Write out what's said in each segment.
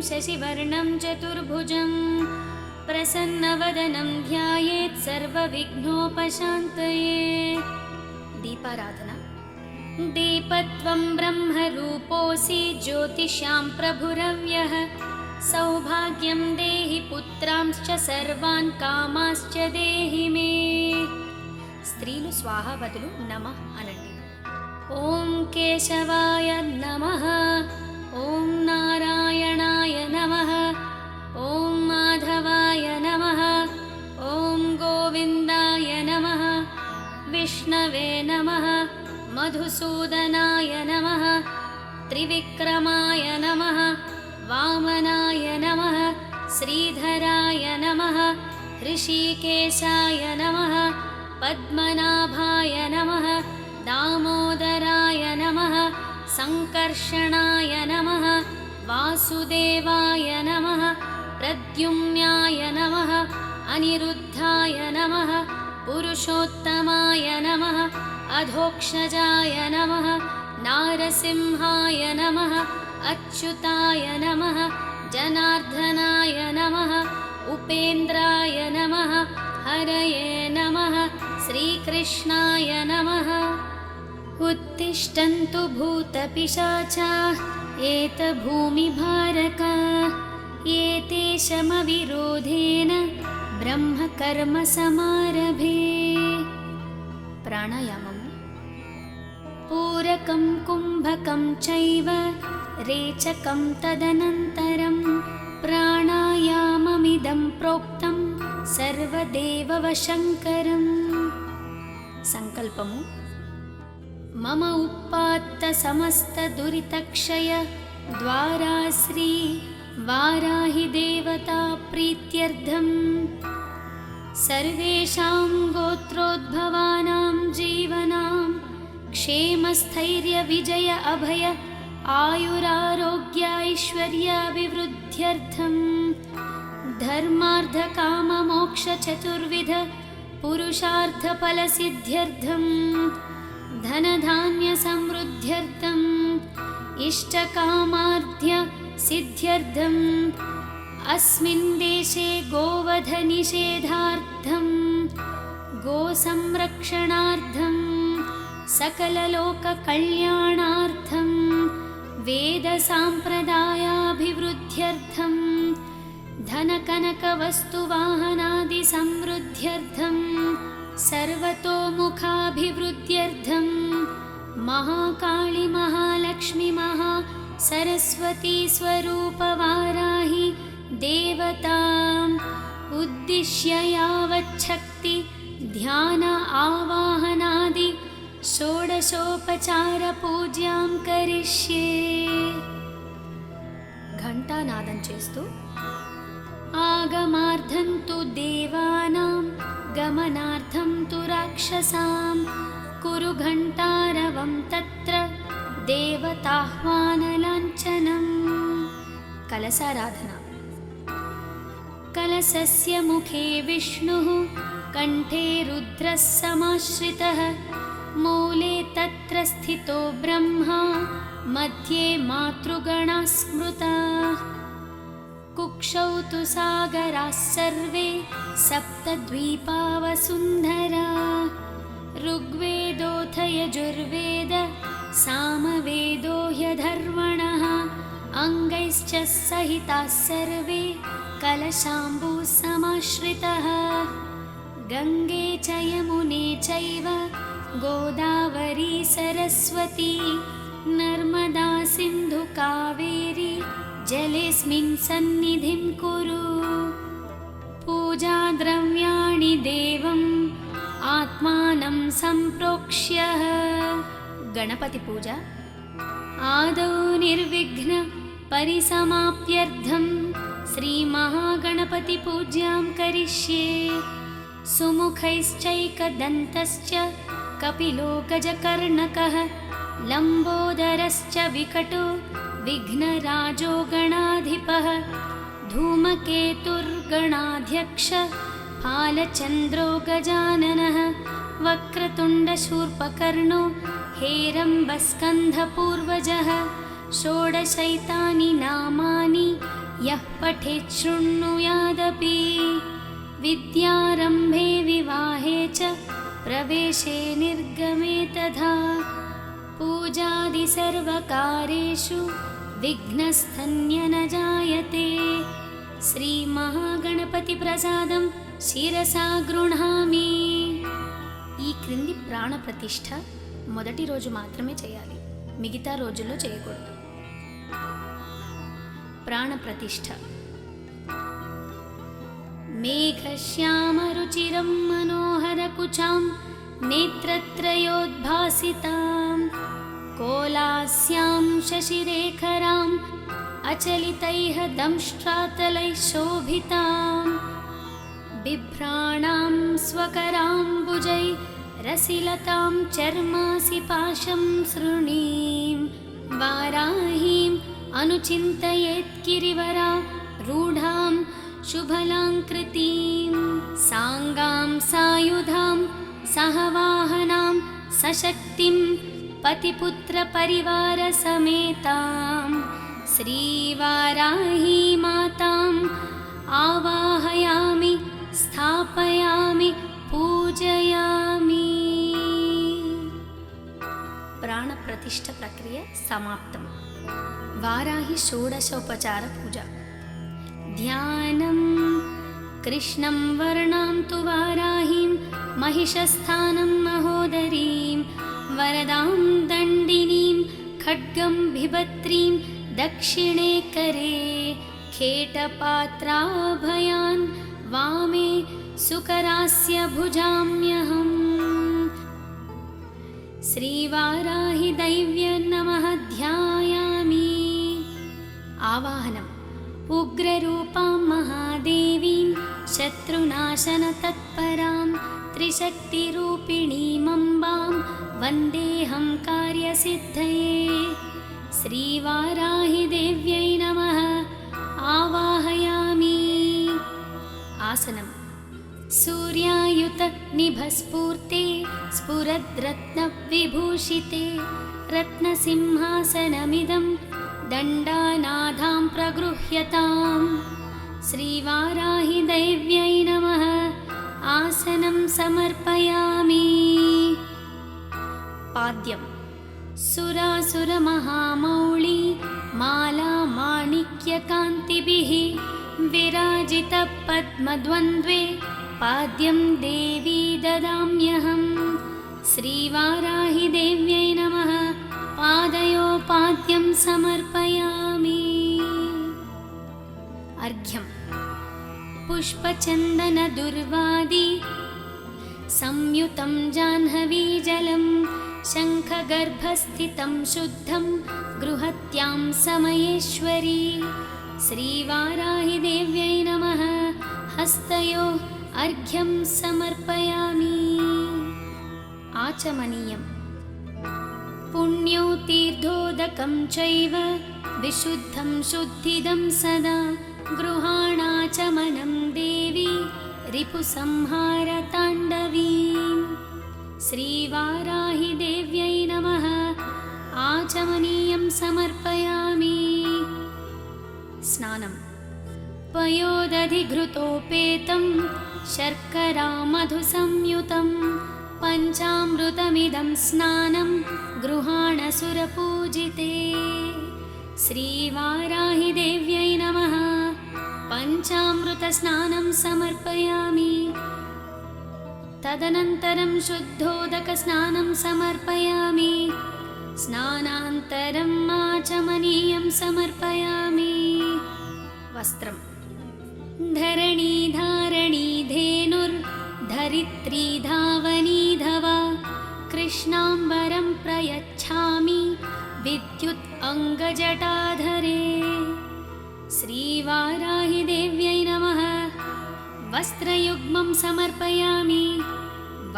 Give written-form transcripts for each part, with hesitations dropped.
शशिवर्णं चतुर्भुजं प्रसन्नवदनं ध्यायेत् सर्वविघ्नोपशान्तये। दीपाराधना। दीपत्वं ब्रह्मरूपोऽसि ज्योतिषां प्रभुरव्यः सौभाग्यं देहि पुत्रांश्च सर्वान् कामाश्च देहि मे। स्त्रीलु स्वाहा बदलु नमः अनंడి। ओं केशवाय नमः, ओं नारायणाय नमः, ओं माधवाय नमः, ओं गोविन्दाय नमः, विष्णवे नमः, मधुसूदनाय नमः, त्रिविक्रमाय नमः, वामनाय नमः, श्रीधराय नमः, ऋषिकेशाय नमः, पद्मनाभाय नमः, दामोदराय नमः, संकर्षणाय नमः, वासुदेवाय नमः, प्रद्युम्नाय नमः, अनिरुद्धाय नमः, पुरुषोत्तमाय नमः, अधोक्षजाय नमः, नारसिंहाय नमः, अच्युताय नमः, जनार्दनाय नमः, उपेन्द्राय नमः, हरये नमः, श्रीकृष्णाय नमः। उत्तिष्ठन्तु भूतपिशाचाः एतभूमिभारका एतेषमविरोधेन ब्रह्मकर्मसमारभे। प्राणायामम्। पूरकं कुम्भकं चैव रेचकं तदनन्तरं प्राणायाममिदं प्रोक्तं सर्वदेववशङ्करम्। संकल्पमु। मम उपात्तसमस्तदुरितक्षय द्वारा श्री वाराहि देवता प्रीत्यर्थं सर्वेषां गोत्रोद्भवानां जीवनां क्षेमस्थैर्यविजय अभय आयुरारोग्यैश्वर्याभिवृद्ध्यर्थं धर्मार्थकाममोक्षचतुर्विध पुरुषार्थफलसिद्ध्यर्थं धनधान्यसमृद्ध्यर्थं इष्टकामार्थ्य सिद्ध्यर्थं अस्मिन् देशे गोवधनिषेधार्थं गोसंरक्षणार्थं सकललोककल्याणार्थं वेदसाम्प्रदायाभिवृद्ध्यर्थं धनकनकवस्तुवाहनादिसमृद्ध्यर्थं सर्वतोमुखाभिवृद्ध्यर्थं महाकाली महालक्ष्मी महासरस्वती स्वरूपवाराहि देवताम् उद्दिश्य यावच्छक्ति ध्यान आवाहनादि षोडशोपचार पूज्यां करिष्ये। घंटानादं चेस्तु आगमार्थं तु देवानां गमनार्थं तु राक्षसां कुरु घंटारवं तत्र देवताह्वानलाञ्छनम्। कलशाराधना। कलशस्य मुखे विष्णुः कण्ठे रुद्रः समाश्रितः मूले तत्र स्थितो ब्रह्मा मध्ये मातृगणाः स्मृताः कुक्षौ तु सागराः सर्वे सप्तद्वीपा वसुन्धरा ऋग्वेदोऽथ यजुर्वेद सामवेदो ह्यधर्वणः अङ्गैश्च सहिताः सर्वे कलशाम्बुः समाश्रितः गङ्गे च यमुने चैव गोदावरी सरस्वती नर्मदा सिन्धु कावेरी जलेऽस्मिन् सन्निधिं कुरु। पूजाद्रव्याणि देवम् आत्मानं सम्प्रोक्ष्य। गणपतिपूजा। आदौ निर्विघ्न परिसमाप्त्यर्थं श्रीमहागणपतिपूज्यां करिष्ये। सुमुखैश्चैकदन्तश्च कपिलो गजकर्णकः लम्बोदरश्च विकटो विघ्नराजो गणाधिपः धूमकेतुर्गणाध्यक्ष फालचन्द्रो गजाननः वक्रतुण्डशूर्पकर्णो हेरम्बस्कन्धपूर्वजः षोडशैतानि नामानि यः पठेत् शृणुयादपि विद्यारम्भे विवाहे च प्रवेशे निर्गमे तथा पूजादि सर्वकारेषु विघ्नस्तन्य न जायते। శ్రీమహాగణపతిప్రసాదం శిరసా గృహామి. ఈ క్రింది ప్రాణప్రతిష్ఠ మొదటి రోజు మాత్రమే చేయాలి, మిగతా రోజుల్లో చేయకూడదు. ప్రాణప్రతిష్ఠ. మేఘశ్యామరుచిరం మనోహరకుచాం నేత్రత్రయోద్భాసితాం కోలాస్యాం శశిరేఖరాం అచలితైః దంష్ట్రాతలైః శోభితాం బిభ్రాణాం స్వకరాంబుజై రసిలతాం చర్మాసి పాశం శృణీం వారాహీం అనుచింతయేత్ గిరివరా రూఢాం శుభలాంకృతీం సాంగాం సాయుధాం సహవాహనాం సశక్తిం పతిపుత్ర పరివార సమేతాం శ్రీవారాహీ మాతాం ఆవాహయామి స్థాపయామి పూజయామి. ప్రాణప్రతిష్ఠ ప్రక్రియ సమాప్తం. వారాహి షోడశోపచార పూజ. ధ్యానం. కృష్ణం వర్ణాం తు వారాహీం మహిషస్థానం మహోదరీం వరదాం దండినీం ఖడ్గం బిభత్రీం దక్షిణే కరే ఖేటపాత్రాభయాన్ వామే సుకరాస్య భుజామ్యహం. శ్రీవారాహి దైవ్య నమః ధ్యాయామి. ఆవాహనం. ఉగ్రరూపాం మహాదేవీం శత్రునాశనతత్పరాం త్రిశక్తిరూపిణీమంబాం వందేహం కార్యసిద్ధయే. శ్రీవారాహి దేవ్యై నమః ఆవాహయామి. ఆసనం. సూర్యాయుత నిభస్ఫూర్తే స్ఫురద్రత్న విభూషితే రత్నసింహాసనమిదం దండానాథాం ప్రగృహ్యతాం. శ్రీవారాహి దైవ్యై నమః ఆసనం సమర్పయామి. పాద్యం. సురాసురమహామౌళి మాలా మాణిక్యకాంతిభిః విరాజిత పద్మద్వంద్వే పాద్యం దేవీ దదామ్యహం. శ్రీవారాహి దేవ్యై నమః పాదయోపాద్యం సమర్పయామి. అర్ఘ్యం. పుష్పచందన దుర్వాది సంయుతం జాహ్నవీజలం శంఖగర్భస్థితం శుద్ధం గృహత్యాం సమయేశ్వరీ. శ్రీవారాహి దేవ్యై నమః హస్తయోః అర్ఘ్యం సమర్పయామి. ఆచమనీయం. పుణ్యో తీర్థోదకం చైవ విశుద్ధం శుద్ధిదం సదా గృహాణాచమనం దేవి రిపుసంహార తాండవీం. శ్రీవారాహి దేవ్యై నమః ఆచమనీయం సమర్పయామి. స్నానం. పయోదధిఘృతోపేతం శర్కరా మధు సంయుతం పంచామృతమిదం స్నానం గృహాణ సురపూజితే. శ్రీవారాహి దేవ్యై నమః పంచామృత స్నానం సమర్పయామి. తదనంతరం శుద్ధోదక స్నానం సమర్పయామి. స్నానాంతరం ఆచమనీయం సమర్పయామి. వస్త్రం. ధరణీ ధారణీ ధేనుర్ధరిత్రీ ధావనీధవా కృష్ణాంబరం ప్రయచ్ఛామి విద్యుత్ అంగజటాధరే. శ్రీవారాహి దేవ్యై నమః వస్త్రయుగ్మం సమర్పయామి.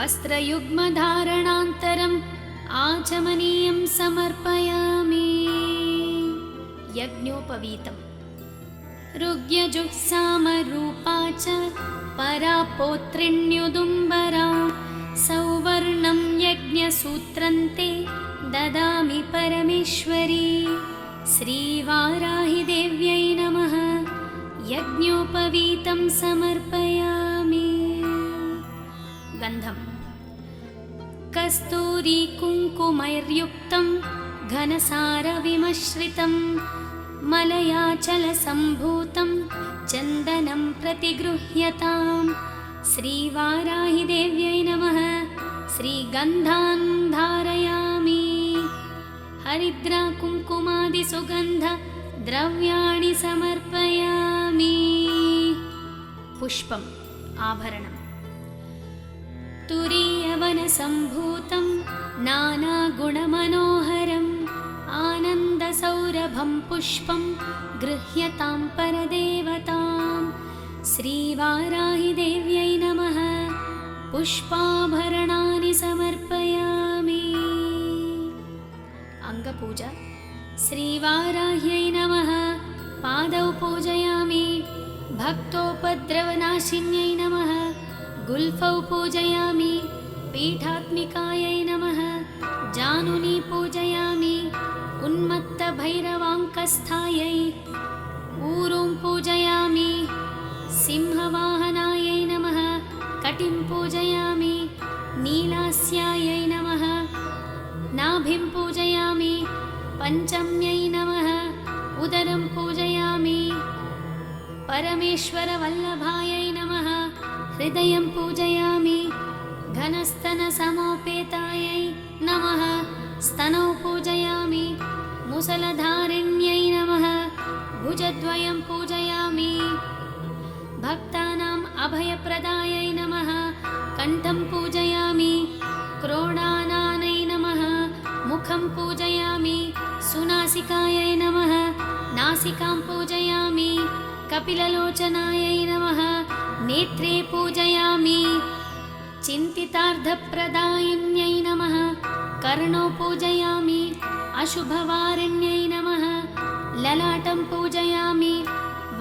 వస్త్రయుగ్మధారణాంతరం ఆచమనీయం సమర్పయామి. యజ్ఞోపవీతం. ऋग्यजुःसामरूपा च परा पौत्रिण्युदुम्बरा सौवर्णं यज्ञसूत्रन्ते ददामि परमेश्वरी. श्रीवाराहि देव्यै नमः. यज्ञोपवीतं समर्पयामि। गन्धम् कस्तूरी कुङ्कुमैर्युक्तं घनसारविमश्रितं मलयाचलसम्भूतं चन्दनं प्रतिगृह्यताम्। श्रीवाराहिदेव्यै नमः। श्रीगन्धान् धारयामि। हरिद्रा कुङ्कुमादिसुगन्ध द्रव्याणि समर्पयामि। पुष्पम् आभरणम् तुरीयवनसम्भूतं नानागुणमनोहरम् आनन्दसौरभं पुष्पं गृह्यतां परदेवताम्। श्रीवाराहिदेव्यै नमः। पुष्पाभरणानि समर्पयामि। अङ्गपूजा श्रीवाराह्यै नमः। पादौ पूजयामि। भक्तोपद्रवनाशिन्यै नमः। गुल्फौ पूजयामि। पीठात्मिकायै नमः। जानुनी पूजयामि। उन्मत्तभैरवाङ्कस्थायै ऊरुं पूजयामि। सिंहवाहनायै नमः। कटिं पूजयामि। नीलास्यायै नमः। नाभिं पूजयामि। पञ्चम्यै नमः। उदरं पूजयामि। परमेश्वरवल्लभायै नमः। हृदयं पूजयामि। घनस्तनसमोपेतायै नमः। स्तनौ पूजयामि। मुसलधारिण्यै नमः। भुजद्वयं पूजयामि। भक्तानाम् अभयप्रदायै नमः। कण्ठं पूजयामि। क्रोडानानै नमः। मुखं पूजयामि। सुनासिकायै नमः। नासिकां पूजयामि। कपिललोचनायै नमः। नेत्रे पूजयामि। चिन्तितार्थप्रदायिन्यै नमः। कर्णौ पूजयामि। अशुभवारिण्यै नमः। ललाटं पूजयामि।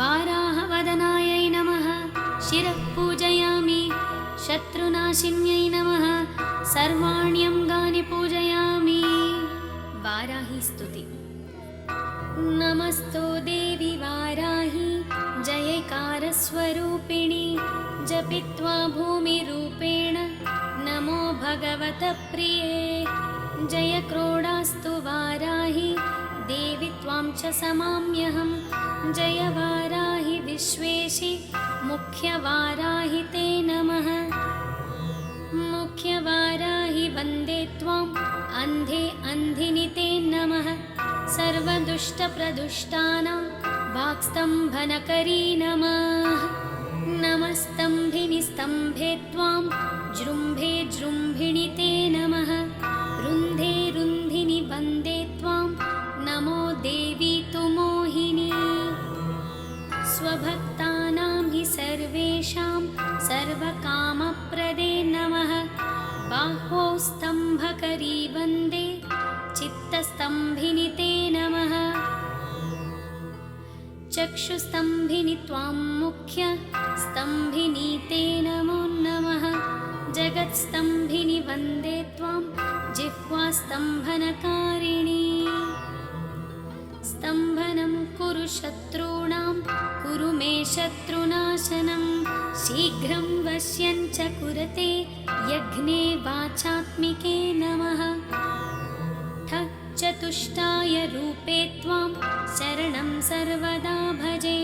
वाराहवदनायै नमः। शिरः पूजयामि। शत्रुनाशिन्यै नमः। सर्वाण्यङ्गानि पूजयामि। वाराहीस्तुति नमस्तो देवि वाराहि जयकारस्वरूपिणि जपित्वा भूमिरूपेण नमो भगवतप्रिये जय क्रोडास्तु वाराहि देवि त्वां च समाम्यहं जय वाराहि विश्वेशि मुख्यवाराहि ते नमः मुख्यवाराहि वन्दे त्वाम् अन्धे अन्धिनि ते नमः सर्वदुष्टप्रदुष्टानां वाक्स्तम्भनकरी नमः नमस्तम्भिनि स्तम्भे त्वां जृम्भे जृम्भिणि ते नमः रुन्धे रुन्धिनि वन्दे त्वां नमो देवी तु मोहिनी स्वभक्तानां हि सर्वेषां सर्वकामप्रदे नमः बाह्वौ स्तम्भकरी वन्दे चित्तस्तम्भिनि ते नमः चक्षुस्तम्भिनि त्वां मुख्य स्तम्भिनि ते नमो नमः जगत्स्तम्भिनि वन्दे त्वां जिह्वास्तम्भनकारिणी स्तम्भनं कुरु शत्रूणां कुरु मे शत्रुनाशनं शीघ्रं वश्यं च कुरते यज्ञे वाचात्मिके नमः चतुष्टाय रूपे त्वां शरणं सर्वदा भजे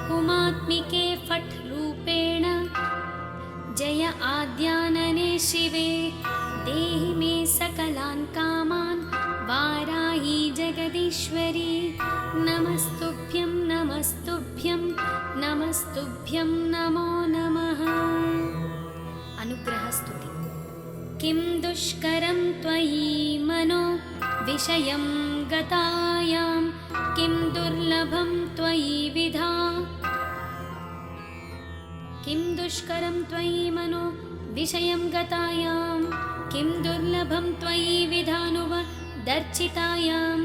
हुमात्मिके फट् रूपेण जय आद्यानने शिवे देहि मे सकलान् कामान् वाराही जगदीश्वरी नमस्तुभ्यं नमस्तुभ्यं नमस्तुभ्यं नमो नमः अनुग्रहस्तुति किं दुष्करं त्वयि मनो विषयं गतायां किं दुर्लभं त्वयि विधा किं दुष्करं त्वयि मनो विषयं गतायां किं दुर्लभं त्वयि विधानुवदर्चितायां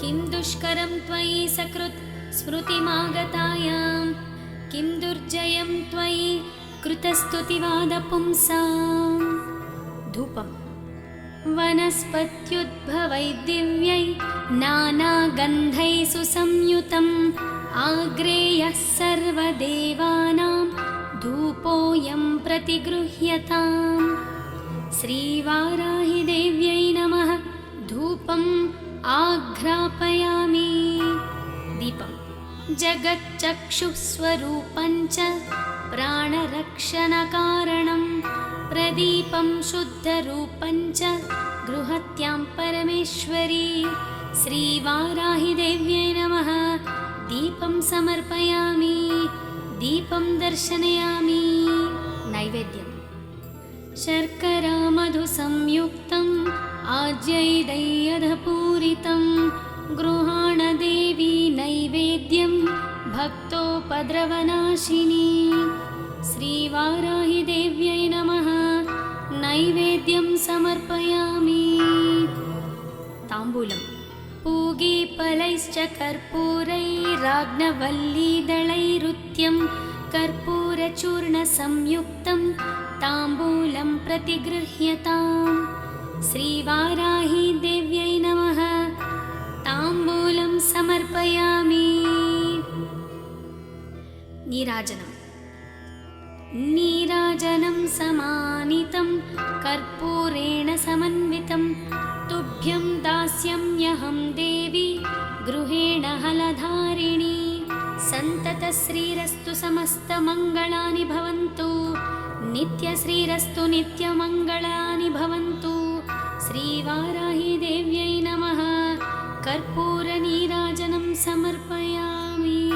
किं दुष्करं त्वयि सकृत् स्मृतिमागतायां किं दुर्जयं त्वयि कृतस्तुतिवादपुंसाम् धूपम् वनस्पत्युद्भवै दिव्यै नानागन्धैः सुसंयुतम् आग्रेयः सर्वदेवानां धूपोऽयं प्रतिगृह्यताम्। श्रीवाराहिदेव्यै नमः। धूपम् आघ्रापयामि। दीपं जगच्चक्षुस्वरूपं च प्राणरक्षणकारणं प्रदीपं शुद्धरूपं च गृहत्यां परमेश्वरी। श्रीवाराहिदेव्यै नमः। दीपं समर्पयामि। दीपं दर्शयामि। नैवेद्यं शर्करामधुसंयुक्तम् आज्यैदय्यधपूरितं गृहाण देवी नैवेद्यं भक्तोपद्रवनाशिनी। श्रीवाराहिदेव्यै नमः। नैवेद्यं समर्पयामि। ताम्बूलं पूगीफलैश्च कर्पूरैराग्नवल्लीदलैरुत्यं कर्पूरचूर्णसंयुक्तं ताम्बूलं प्रतिगृह्यताम्। श्रीवाराहिदेव्यै नमः। ताम्बूलं समर्पयामि। नीराजनं नीराजनं समानीतं कर्पूरेण समन्वितं तुभ्यं दास्यम्यहं देवी गृहेण हलधारिणी। सन्ततश्रीरस्तु समस्तमङ्गलानि भवन्तु। नित्यश्रीरस्तु नित्यमङ्गलानि भवन्तु। श्रीवाराहिदेव्यै नमः। कर्पूरनीराजनं समर्पयामि।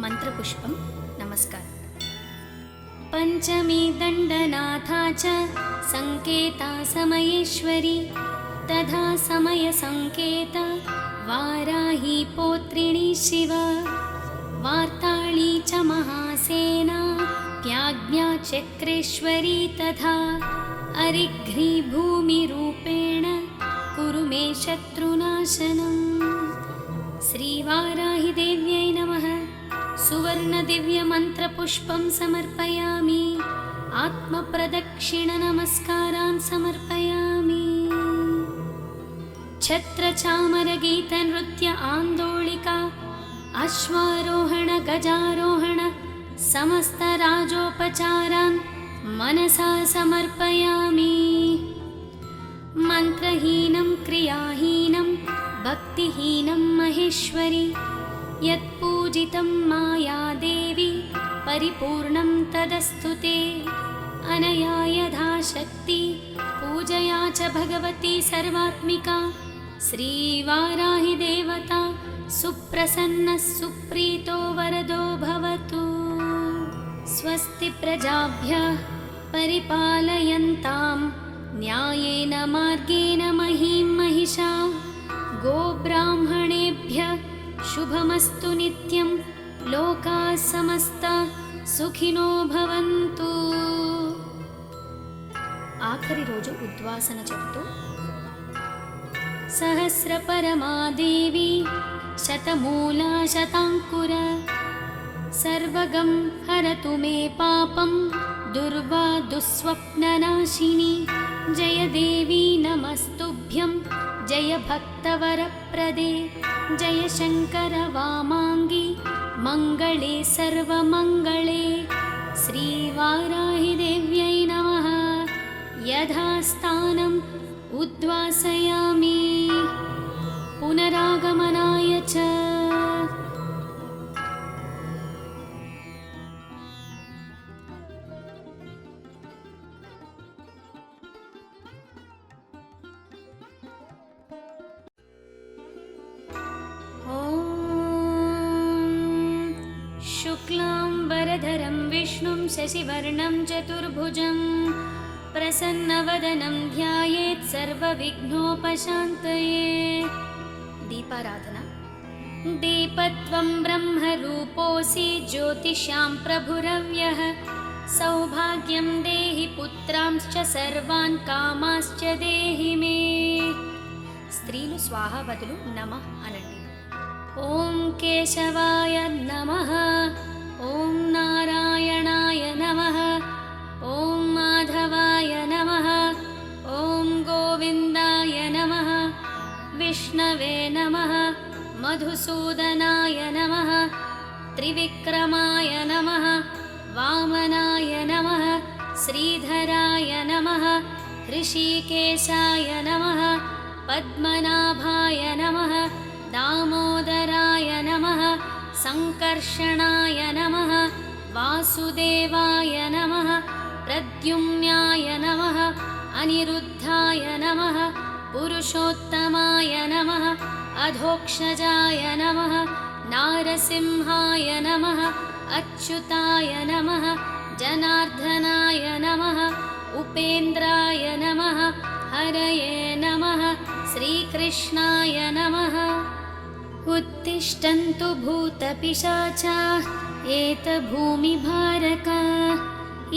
मन्त्रपुष्पं नमस्कार। पञ्चमी दण्डनाथा च संकेता समयेश्वरी तथा समयसंकेता वाराही पौत्रिणी शिव। वार्ताळी च महासेना त्याज्ञा चक्रेश्वरी तथा अरिघ्रीभूमिरूपेण कुरु मे शत्रुनाशनम्। श्रीवाराहिदेव्यै नमः। सुवर्णदिव्यमन्त्रपुष्पं समर्पयामि। आत्मप्रदक्षिणनमस्कारान् समर्पयामि। छत्रचामरगीतनृत्य आन्दोलिका अश्वारोहण गजारोहण समस्तराजोपचारान् मनसा समर्पयामि। मन्त्रहीनं क्रियाहीनं भक्तिहीनं महेश्वरी यत्पूजितं मायादेवी परिपूर्णं तदस्तु ते। अनया यथाशक्ति पूजया च भगवती सर्वात्मिका श्रीवाराहिदेवता सुप्रसन्नः सुप्रीतो वरदो भवतु। स्वस्ति प्रजाभ्यः परिपालयन्तां न्यायेन मार्गेण महीं महिषाः। गोब्राह्मणेभ्यः शुभमस्तु नित्यं। लोकाः समस्ताः सुखिनो भवन्तु। ఆఖరి రోజు ఉద్వాసన చెబుతూ सहस्रपरमादेवी शतमूला शताङ्कुर सर्वगं हरतु मे पापं दुर्वा दुःस्वप्ननाशिनी। जय देवी नमस्तुभ्यं जय भक्तवरप्रदे जय शङ्कर वामाङ्गी मङ्गले सर्वमङ्गले। श्रीवाराहिदेव्यै नमः। यथास्थानम् उद्वासयामि पुनरागमनाय च। शुक्लाम्बरधरं विष्णुं शशिवर्णं चतुर्भुजं प्रसन्नवदनं ध्यायेत् सर्वविघ्नोपशान्तये। दीपाराधना। दीपत्वं ब्रह्मरूपोऽसि ज्योतिषां प्रभुरव्यः। सौभाग्यं देहि पुत्रांश्च सर्वान् कामाश्च देहि मे। स्त्रीलु स्वाहा बदलु नमः अनंడి। ओं केशवाय नमः। ओं नारायणाय नमः। ओं माधवाय नमः। ओं गोविन्दाय नमः। विष्णवे नमः। मधुसूदनाय नमः त्रिविक्रमाय नमः वामनाय नमः श्रीधराय नमः ऋषिकेशाय नमः पद्मनाभाय नमः दामोदराय नमः संकर्षणाय नमः वासुदेवाय नमः प्रद्युम्नाय नमः अनिरुद्धाय नमः पुरुषोत्तमाय नमः अधोक्षजाय नमः नारसिंहाय नमः अच्युताय नमः जनार्दनाय नमः उपेन्द्राय नमः हरये नमः श्रीकृष्णाय नमः। उत्तिष्ठन्तु भूतपिशाचाः एतभूमिभारकाः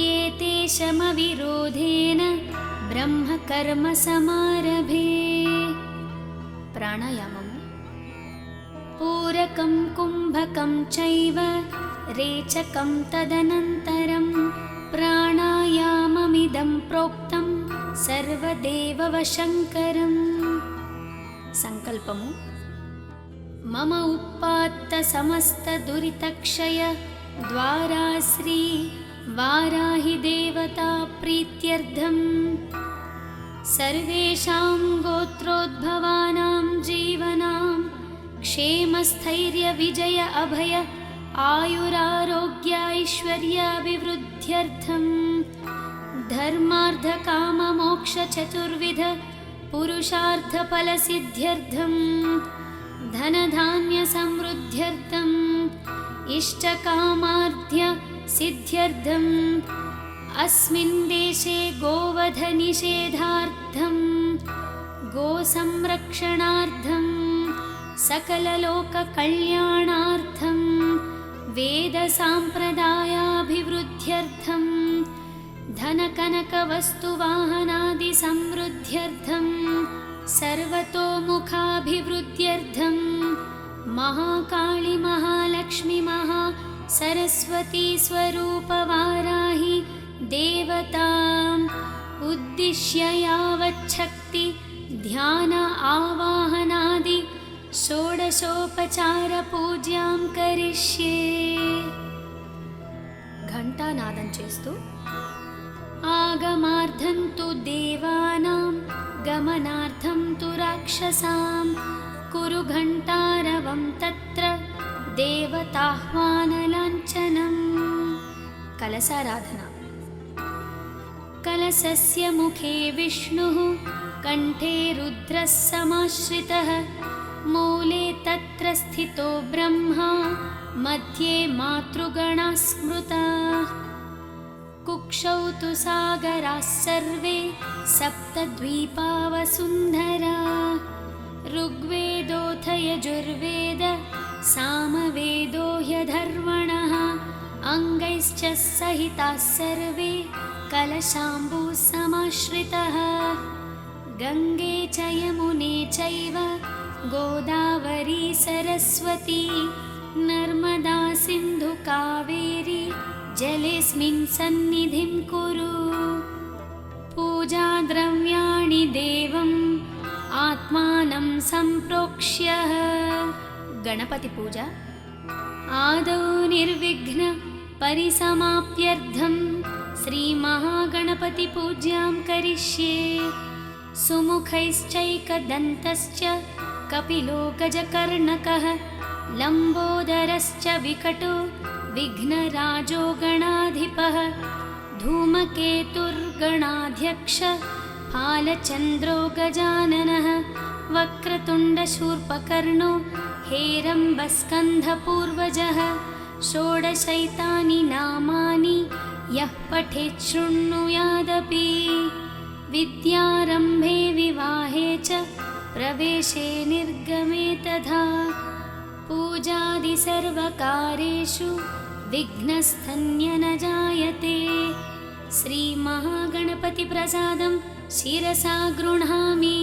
एतेषमविरोधेन ब्रह्मकर्मसमारभे। प्राणायामम् पूरकं कुम्भकं चैव रेचकं तदनन्तरं प्राणायाममिदं प्रोक्तं सर्वदेववशङ्करम्। संकल्पमु मम उपात्तसमस्तदुरितक्षय द्वारा श्री वाराहि देवता प्रीत्यर्थं सर्वेषां गोत्रोद्भवानां जीवनां क्षेमस्थैर्यविजय अभय आयुरारोग्यैश्वर्याभिवृद्ध्यर्थं धर्मार्थकाममोक्षचतुर्विध पुरुषार्थफलसिद्ध्यर्थं धनधान्यसमृद्ध्यर्थम् इष्टकामार्थ्य सिद्ध्यर्थम् अस्मिन् देशे गोवधनिषेधार्थं गोसंरक्षणार्थं सकललोककल्याणार्थं वेदसाम्प्रदायाभिवृद्ध्यर्थं धनकनकवस्तुवाहनादिसमृद्ध्यर्थं सर्वतोमुखाभिवृद्ध्यर्थं महाकाली महालक्ष्मी महासरस्वती स्वरूपवाराहि देवताम् उद्दिश्य यावच्छक्ति ध्यान आवाहनादि षोडशोपचारपूज्यां करिष्ये। घंटानादं चेस्तु आगमार्थं तु देवानां गमनार्थं तु राक्षसां कुरु घंटारवं तत्र देवताह्वानलाञ्छनम्। कलशाराधना कलशस्य मुखे विष्णुः कण्ठे रुद्रः समाश्रितः मूले तत्र स्थितो ब्रह्मा मध्ये मातृगणाः स्मृताः कुक्षौ तु सागराः सर्वे सप्तद्वीपा वसुन्धरा ऋग्वेदोऽथ यजुर्वेद सामवेदो ह्यधर्वणः अङ्गैश्च सहिताः सर्वे कलशाम्बुः समाश्रितः गङ्गे च यमुने चैव गोदावरी सरस्वती नर्मदा सिन्धु कावेरी जलेऽस्मिन् सन्निधिं कुरु पूजाद्रव्याणि देवम् आत्मानं सम्प्रोक्ष्य। गणपति पूजा आदौ निर्विघ्न परिसमाप्त्यर्थं श्रीमहागणपति पूज्यां करिष्ये। सुमुखैश्चैकदन्तश्च कपिलो गजकर्णकः लम्बोदरश्च विकटो विघ्नराजो गणाधिपः धूमकेतुर्गणाध्यक्ष फालचन्द्रो गजाननः वक्रतुण्डशूर्पकर्णो हेरम्बस्कन्धपूर्वजः षोडशैतानि नामानि यः पठेत् शृणुयादपि विद्यारम्भे विवाहे च प्रवेशे निर्गमे तथा पूजादि सर्वकारेषु विघ्नस्तन्य न जायते। श्रीमहागणपति प्रसादं శిరసా గృహామి।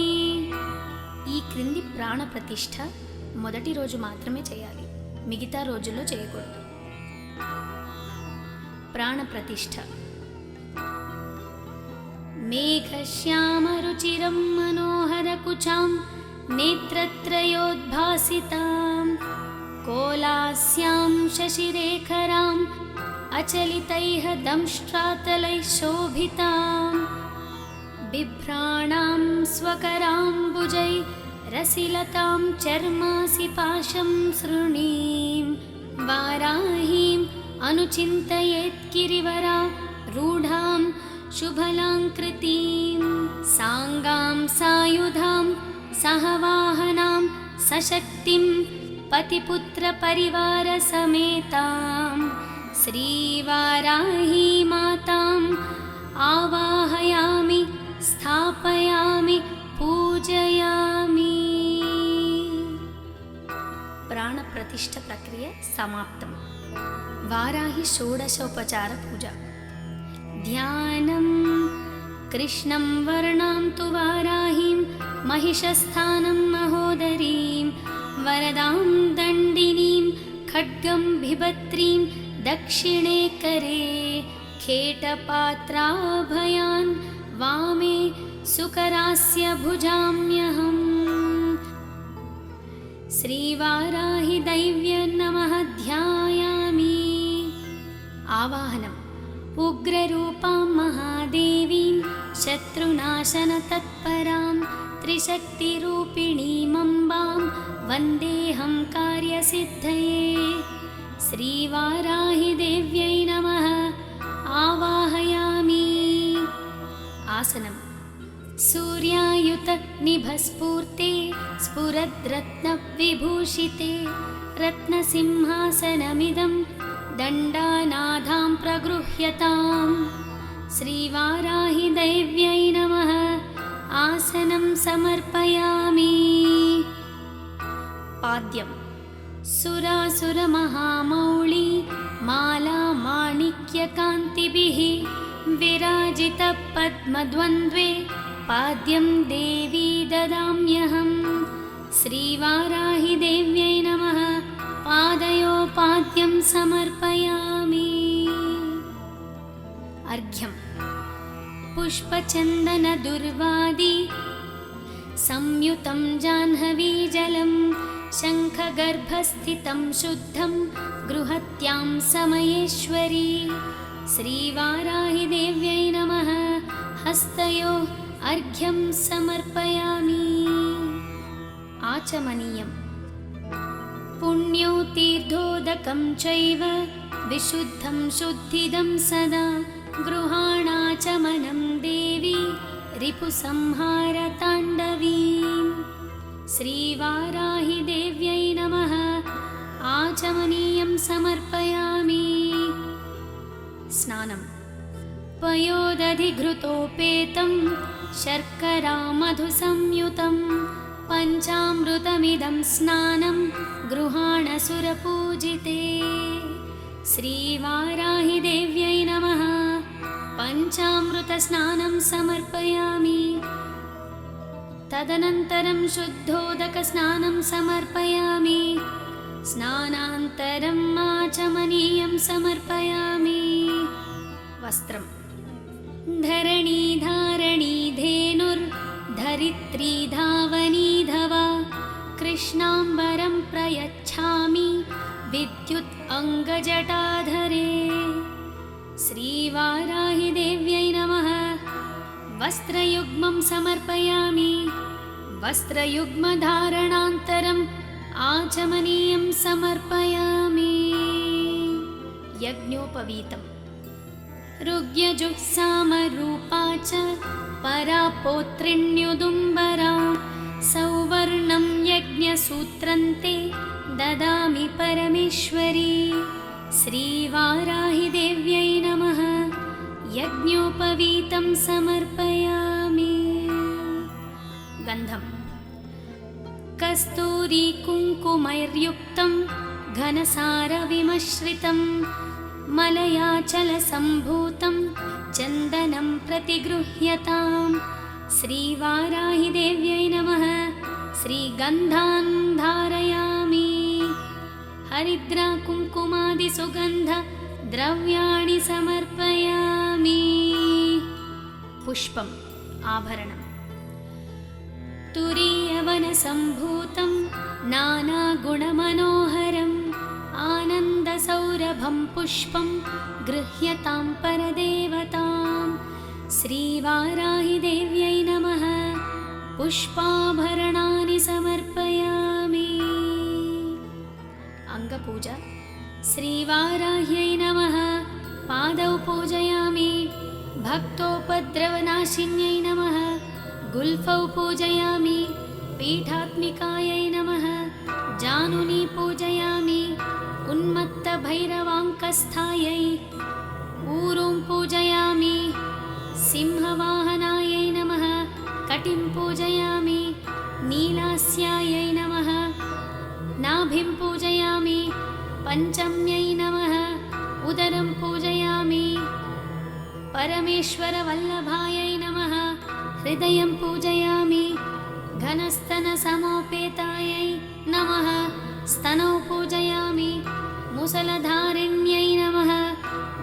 ఈ క్రింది ప్రాణ ప్రతిష్ఠ మొదటి రోజు మాత్రమే చేయాలి, మిగతా రోజుల్లో చేయకూడదు. ప్రాణ ప్రతిష్ఠ మేఘశ్యామరుచిరం మనోహరకుచాం नेत्रत्रयोद्भासितां कोलास्यां शशिरेखराम् अचलितैः दंष्ट्रातलैः शोभितां बिभ्राणां स्वकराम्बुजै रसिलतां चर्मासि पाशं सृणीं वाराहीम् अनुचिन्तयेत् गिरिवरा रूढां शुभलाङ्कृतिं साङ्गां सायुधां सहवाहनां सशक्तिं पतिपुत्रपरिवारसमेतां श्रीवाराही माताम् आवाहयामि स्थापयामि पूजयामि। प्राणप्रतिष्ठ प्रक्रिया समाप्तम्। वाराही षोडशोपचार पूजा। ध्यानं कृष्णं वर्णां तु वाराहीं महिषस्थानं महोदरीं वरदां दण्डिनीं खड्गं बिभत्रीं दक्षिणे करे खेटपात्राभयान् वामे सुकरास्य भुजाम्यहम्। श्रीवाराही दैव्य नमः ध्यायामि। आवाहनम्। उग्ररूपां महादेवीं शत्रुनाशनतत्परां त्रिशक्तिरूपिणीमम्बां वन्देऽहं कार्यसिद्धये। श्रीवाराही देव्यै नमः। आवाहयामि। आसनम्। सूर्यायुतनिभस्फूर्ते स्फुरद्रत्नविभूषिते रत्नसिंहासनमिदं दण्डानाथां प्रगृह्यताम्। श्रीवाराही दैव्यै नमः। आसनं समर्पयामि। पाद्यम्। सुरासुरमहामौळी माला माणिक्यकान्तिभिः विराजितपद्मद्वन्द्वे पाद्यं देवी ददाम्यहम्। श्रीवाराही देव्यै नमः। पादयो पाद्यं समर्पयामि। अर्घ्यम्। पुष्पचन्दनदुर्वादी संयुतं जाह्नवीजलं शङ्खगर्भस्थितं शुद्धं गृहत्यां समयेश्वरी। श्रीवाराही देव्यै नमः। हस्तयोः अर्घ्यं समर्पयामि। आचमनीयम्। पुण्यो तीर्थोदकं चैव विशुद्धं शुद्धिदं सदा गृहाणाचमनं देवी रिपुसंहारताण्डवीं। श्रीवाराही देव्यै नमः। आचमनीयं समर्पयामि। स्नानम्। पयोदधिघृतोपेतं शर्करामधुसंयुतं पञ्चामृतमिदं स्नानं गृहाणसुरपूजिते। श्रीवाराही देव्यै नमः। पञ्चामृतस्नानं समर्पयामि। तदनन्तरं शुद्धोदकस्नानं समर्पयामि। स्नानान्तरम् आचमनीयं समर्पयामि। वस्त्रम्। धरणी धारणी धेनुर्धरित्री धावनी धवा कृष्णाम्बरं प्रयच्छामि विद्युत् अङ्गजटाधरे। श्रीवाराही देव्यै नमः। वस्त्रयुग्मं समर्पयामि। वस्त्रयुग्मधारणान्तरम् आचमनीयं समर्पयामि। यज्ञोपवीतम्। ऋग्यजुःसामरूपा च परा पौत्रिण्युदुम्बरा सौवर्णं यज्ञसूत्रन्ते ददामि परमेश्वरी। श्रीवाराही देव्यै नमः। यज्ञोपवीतं समर्पयामि। गन्धम्। कस्तूरी कुङ्कुमैर्युक्तं घनसारविमश्रितं मलयाचलसम्भूतं चन्दनं प्रतिगृह्यताम्। श्रीवाराही देव्यै नमः। श्रीगन्धान् धारयामि। हरिद्रा कुङ्कुमादिसुगन्ध द्रव्याणि समर्पयामि। पुष्पम्। आभरणम्। तुरीयवन सम्भूतं नानागुणमनोहरम् आनन्दसौरभं पुष्पं गृह्यतां परदेवतां। श्रीवाराहिदेव्यै नमः। पुष्पाभरणानि समर्पयामि। अङ्गपूजा। श्रीवाराह्यै नमः। पादौ पूजयामि। भक्तोपद्रवनाशिन्यै नमः। गुल्फौ पूजयामि। पीठात्मिकायै नमः। जानुनी पूजयामि। उन्मत्तभैरवाङ्कस्थायै ऊरुं पूजयामि। सिंहवाहनायै नमः। कटिं पूजयामि। नीलास्यायै नमः। नाभिं पूजयामि। पञ्चम्यै नमः। उदरं पूजयामि। परमेश्वरवल्लभायै नमः। हृदयं पूजयामि। घनस्तनसमोपेतायै नमः। स्तनौ पूजयामि। मुसलधारिण्यै नमः।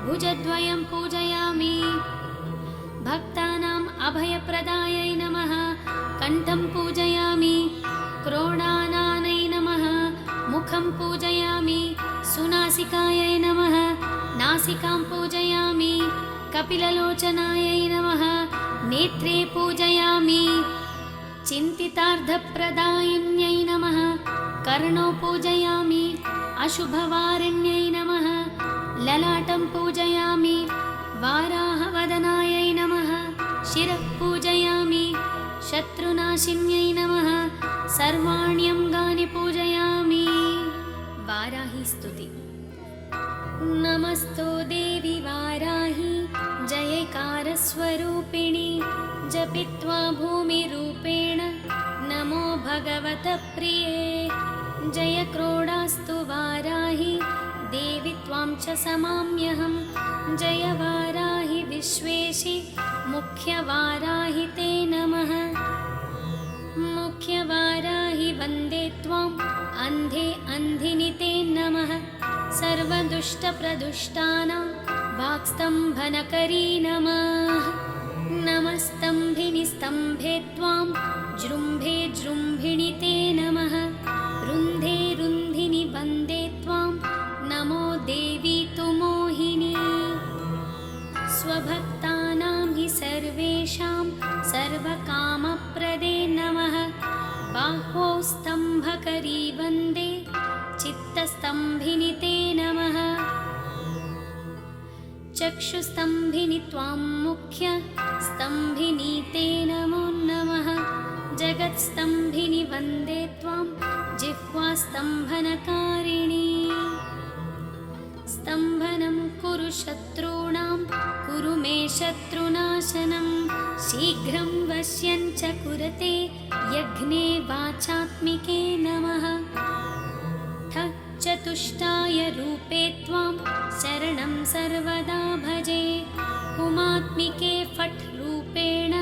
भुजद्वयं पूजयामि। भक्तानाम् अभयप्रदायै नमः। कण्ठं पूजयामि। क्रोडानानै नमः। मुखं पूजयामि। सुनासिकायै नमः। नासिकां पूजयामि। कपिललोचनायै नमः। नेत्रे पूजयामि। चिन्तितार्थप्रदायिन्यै नमः। कर्णौ पूजयामि। अशुभवारिण्यै नमः। ललाटं पूजयामि। वाराहवदनायै नमः। शिरः पूजयामि। शत्रुनाशिन्यै नमः। सर्वाण्यङ्गानि पूजयामि। वाराही स्तुति। नमस्तो देवी वाराही जयकारस्वरूपिणि। जपित्वा भूमिरूपेण नमो भगवतप्रिये। जय क्रोडास्तु वाराही देवी त्वां च समाम्यहं। जय वाराही विश्वेशि मुख्यवाराही ते नमः। मुख्यवाराही वन्दे त्वाम् अन्धे अन्धिनि ते नमः। सर्वदुष्टप्रदुष्टानां वाक्स्तम्भनकरी नमः। नमस्तम्भिनि स्तम्भे त्वां जृम्भे जृम्भिणि ते नमः। रुन्धे रुन्धिनि वन्दे त्वां नमो देवी तु मोहिनी। स्वभक्तानां हि सर्वेषां सर्वकामप्रदे नमः। बाह्वौ स्तम्भकरी वन्दे चित्तस्तम्भिनि ते नमः। चक्षुस्तम्भिनि त्वां मुख्य स्तम्भिनि ते नमो नमः। जगत्स्तम्भिनि वन्दे त्वां जिह्वास्तम्भनकारिणी। स्तम्भनं कुरु शत्रूणां कुरु मे शत्रुनाशनं। शीघ्रं वश्यं च कुरते यज्ञे वाचात्मिके नमः। ठः चतुष्टाय रूपे त्वां शरणं सर्वदा भजे। हुमात्मिके फट् रूपेण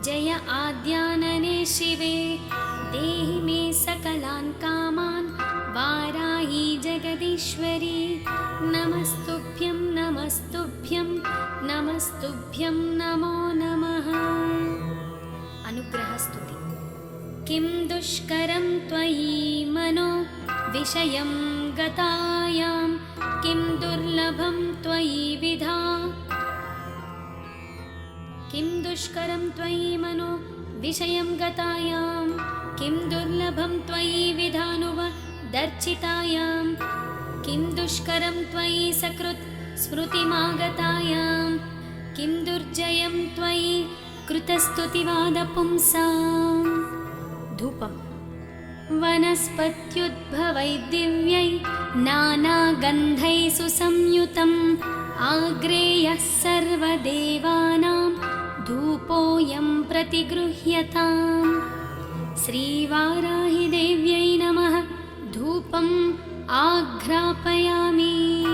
जय आद्यानने शिवे। देहि मे सकलान् कामान् वाराही जगदीश्वरी। नमस्तुभ्यं नमस्तुभ्यं नमस्तुभ्यं नमो नमः। अनुग्रहस्तुति। किं दुष्करं त्वयि मनो विषयं गतायां। किं दुर्लभं त्वयि विधा। किं दुष्करं त्वयि मनो विषयं गतायां। किं दुर्लभं त्वयि विधानुवदर्चितायां। किं दुष्करं त्वयि सकृत् स्मृतिमागतायां। किं दुर्जयं त्वयि कृतस्तुतिवादपुंसाम्। धूपम्। वनस्पत्युद्भवै दिव्यै नानागन्धैः सुसंयुतम्। आग्रेयः सर्वदेवानां धूपोऽयं प्रतिगृह्यताम्। श्रीवाराहिदेव्यै नमः। धूपम् आघ्रापयामि।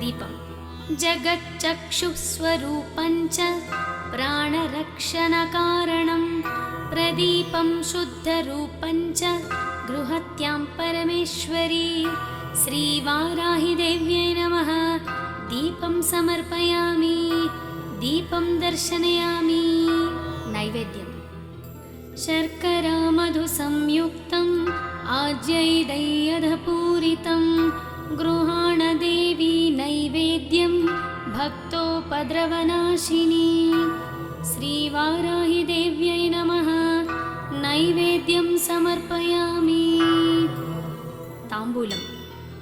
दीपम्। जगच्चक्षुस्वरूपं च प्राणरक्षणकारणं। प्रदीपं शुद्धरूपं च गृहत्यां परमेश्वरी। श्रीवाराहिदेव्यै नमः। दीपं समर्पयामि। दीपं दर्शनयामि। नैवेद्यम्। शर्करा मधुसंयुक्तम् आज्यैदय्यधपूरितं गृहाण देवी नैवेद्यं भक्तोपद्रवनाशिनी। श्रीवाराहि देव्यै नमः। नैवेद्यं समर्पयामि। ताम्बूलं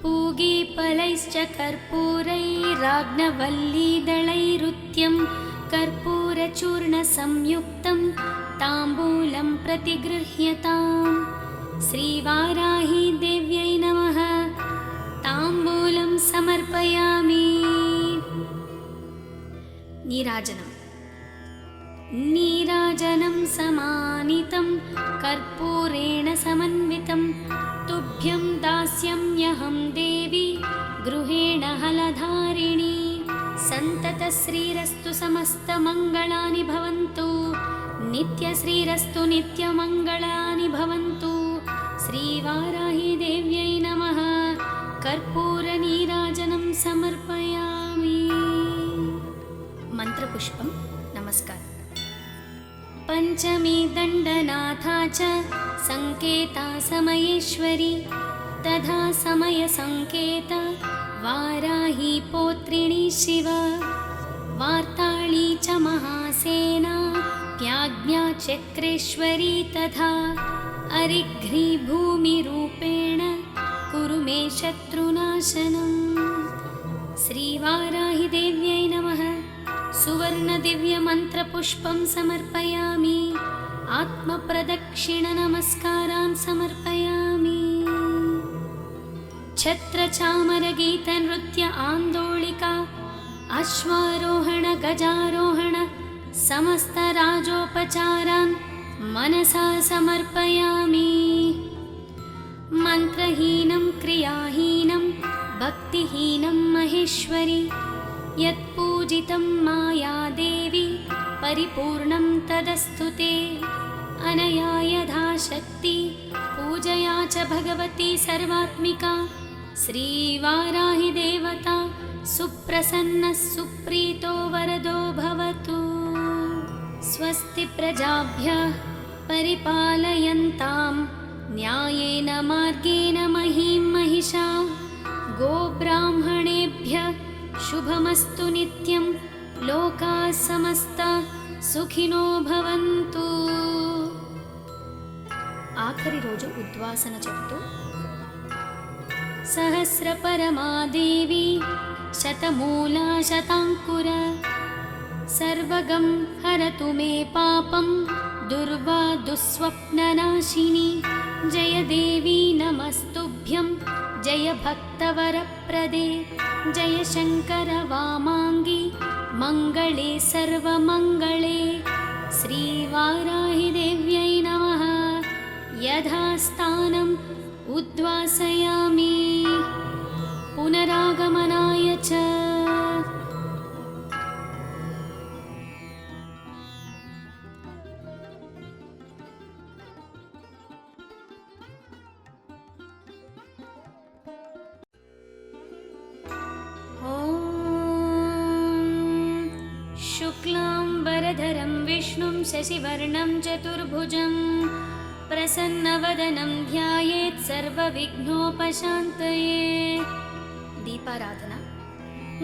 पूगीफलैश्च कर्पूरैराग्नवल्लीदलैरुत्यं कर्पूरचूर्णसंयुक्तं ताम्बूलं प्रतिगृह्यताम्। श्रीवाराहि देव्यै नमः। ताम्बूलं समर्पयामि। नीराजनम् नीराजनं समानितं कर्पूरेण समन्वितं तुभ्यं दास्यम्यहं देवी गृहेण हलधारिणी। सन्ततश्रीरस्तु समस्तमङ्गलानि भवन्तु। नित्यश्रीरस्तु नित्यमङ्गलानि भवन्तु। श्रीवाराहि देव्यै नमः। कर्पूरनीराजनं समर्पयामि। मन्त्रपुष्पं नमस्कार। पञ्चमी दण्डनाथा च संकेता समयेश्वरी तथा समयसंकेत वाराही पौत्रिणी शिव। वार्ताळी च महासेना ज्ञाज्ञा चक्रेश्वरी तथा अरिघ्रीभूमिरूपेण कुरु मे शत्रुनाशनम्। श्रीवाराहि देव्यै नमः। सुवर्णदिव्यमन्त्रपुष्पं समर्पयामि। आत्मप्रदक्षिणनमस्कारान् समर्पयामि। छत्रचामरगीतनृत्य आन्दोलिका अश्वारोहण गजारोहण समस्तराजोपचारान् मनसा समर्पयामि। मन्त्रहीनं क्रियाहीनं भक्तिहीनं महेश्वरी यत्पूजितं माया देवी परिपूर्णं तदस्तु ते। अनया यथाशक्ति पूजया च भगवती सर्वात्मिका। श्रीवाराहि देवता सुप्रसन्नः सुप्रीतो वरदो भवतु। स्वस्ति प्रजाभ्यः परिपालयन्तां न्यायेन मार्गेण महीं महिषा। गोब्राह्मणेभ्यः शुभमस्तु नित्यं। लोकाः समस्ताः सुखिनो भवन्तु। ఆఖరి రోజు ఉద్వాసన చెబుతూ सहस्रपरमादेवी शतमूला शताङ्कुर सर्वगं हरतु मे पापं दुर्वा दुःस्वप्ननाशिनी। जय देवी नमस्तुभ्यं जय भक्तवरप्रदे जय शङ्कर वामाङ्गी मङ्गले सर्वमङ्गले। श्रीवाराहि देव्यै नमः। यथास्थानम् उद्वासयामि पुनरागमनाय च। शुक्लाम्बरधरं विष्णुं शशिवर्णं चतुर्भुजं प्रसन्नवदनं ध्यायेत् सर्वविघ्नोपशान्तये। दीपाराधना।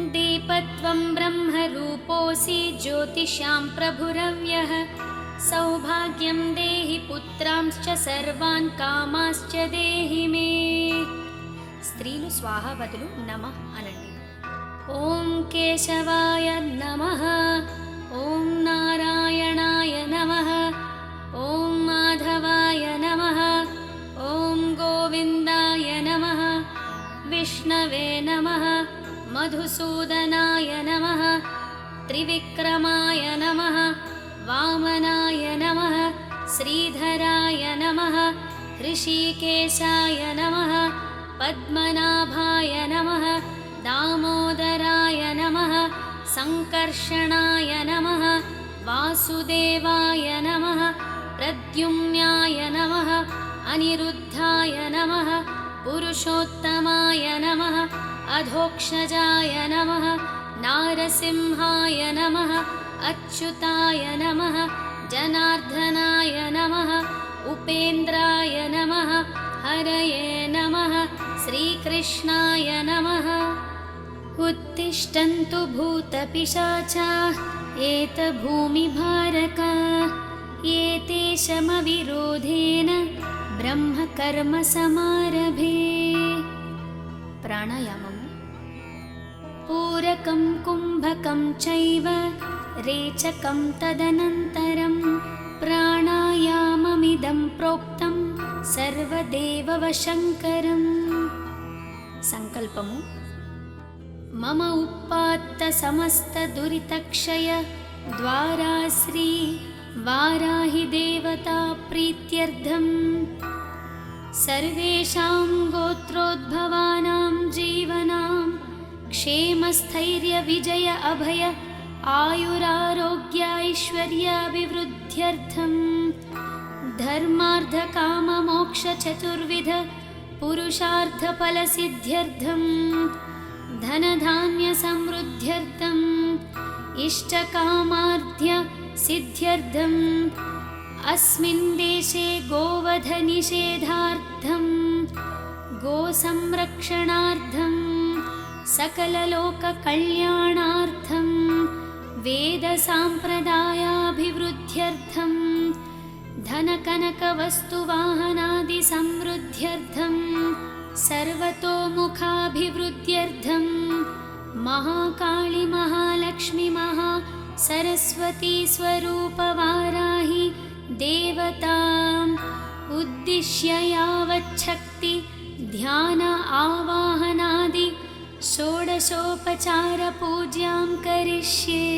दीपत्वं ब्रह्मरूपोऽसि ज्योतिषां प्रभुरव्यः। सौभाग्यं देहि पुत्रांश्च सर्वान् कामाश्च देहि मे। स्त्रीलु स्वाहा बदलु नमः अनंడి। ओं केशवाय नमः। ओं नारायणाय नमः। ओं माधवाय नमः। ओं गोविन्दाय नमः। विष्णवे नमः। मधुसूदनाय नमः। त्रिविक्रमाय नमः। वामनाय नमः। श्रीधराय नमः। ऋषिकेशाय नमः। पद्मनाभाय नमः। दामोदराय नमः। संकर्षणाय नमः। वासुदेवाय नमः। प्रद्युम्नाय नमः। अनिरुद्धाय नमः। पुरुषोत्तमाय नमः। अधोक्षजाय नमः। नारसिंहाय नमः। अच्युताय नमः। जनार्दनाय नमः। भूपेन्द्राय नमः। हरये नमः। श्रीकृष्णाय नमः। उत्तिष्ठन्तु भूतपिशाचाः एतभूमिभारका एतेषमविरोधेन ब्रह्मकर्मसमारभे। प्राणायामम्। पूरकं कुम्भकं चैव रेचकं तदनन्तरं प्राणायाममिदं प्रोक्तं सर्वदेववशङ्करम्। सङ्कल्पमु। मम उपात्तसमस्तदुरितक्षय द्वारा श्री वाराहि देवता प्रीत्यर्थं सर्वेषां गोत्रोद्भवानां जीवनां क्षेमस्थैर्यविजय अभय आयुरारोग्यैश्वर्याभिवृद्ध्यर्थं धर्मार्थकाममोक्षचतुर्विध पुरुषार्थफलसिद्ध्यर्थं धनधान्यसमृद्ध्यर्थं इष्टकामार्थ्य सिद्ध्यर्थम् अस्मिन् देशे गोवधनिषेधार्थं गोसंरक्षणार्थं सकललोककल्याणार्थं वेदसाम्प्रदायाभिवृद्ध्यर्थं धनकनकवस्तुवाहनादिसमृद्ध्यर्थं सर्वतोमुखाभिवृद्ध्यर्थं महाकाली महालक्ष्मी सरस्वती स्वरूपवाराहि देवताम् उद्दिश्य यावच्छक्ति ध्यान आवाहनादि षोडशोपचारपूज्यां करिष्ये।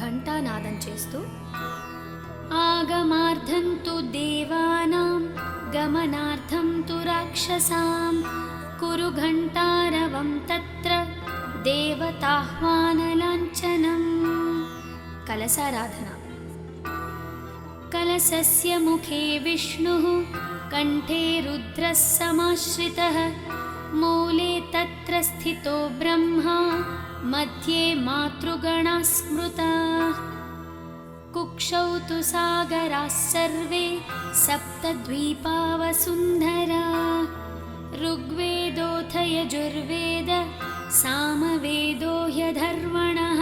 घण्टानादं चेस्तु आगमार्थं तु देवानां गमनार्थं तु राक्षसां कुरु घण्टारवं तत्र देवताह्वानलाञ्छनम्। कलशाराधना। कलशस्य मुखे विष्णुः कण्ठे रुद्रः समाश्रितः मूले तत्र स्थितो ब्रह्मा मध्ये मातृगणाः स्मृताः कुक्षौ तु सागराः सर्वे सप्तद्वीपा वसुन्धरा ऋग्वेदोऽथ यजुर्वेद सामवेदो ह्यधर्वणः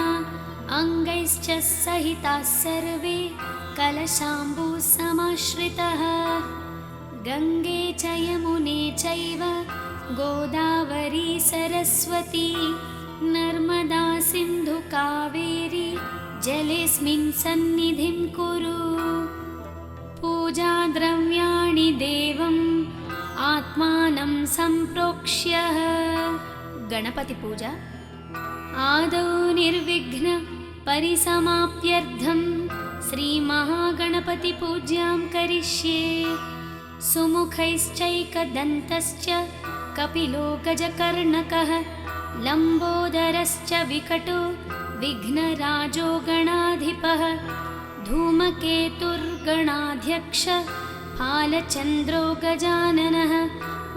अङ्गैश्च सहिताः सर्वे कलशाम्बुः समाश्रितः गङ्गे च यमुने चैव गोदावरी सरस्वती नर्मदा सिन्धु कावेरी जलेऽस्मिन् सन्निधिं कुरु। पूजाद्रव्याणि देवम् आत्मानं सम्प्रोक्ष्य। गणपतिपूजा। आदौ निर्विघ्न परिसमाप्त्यर्थं श्रीमहागणपतिपूज्यां करिष्ये। सुमुखैश्चैकदन्तश्च कपिलो गजकर्णकः लम्बोदरश्च विकटो विघ्नराजो गणाधिपः धूमकेतुर्गणाध्यक्ष फालचन्द्रो गजाननः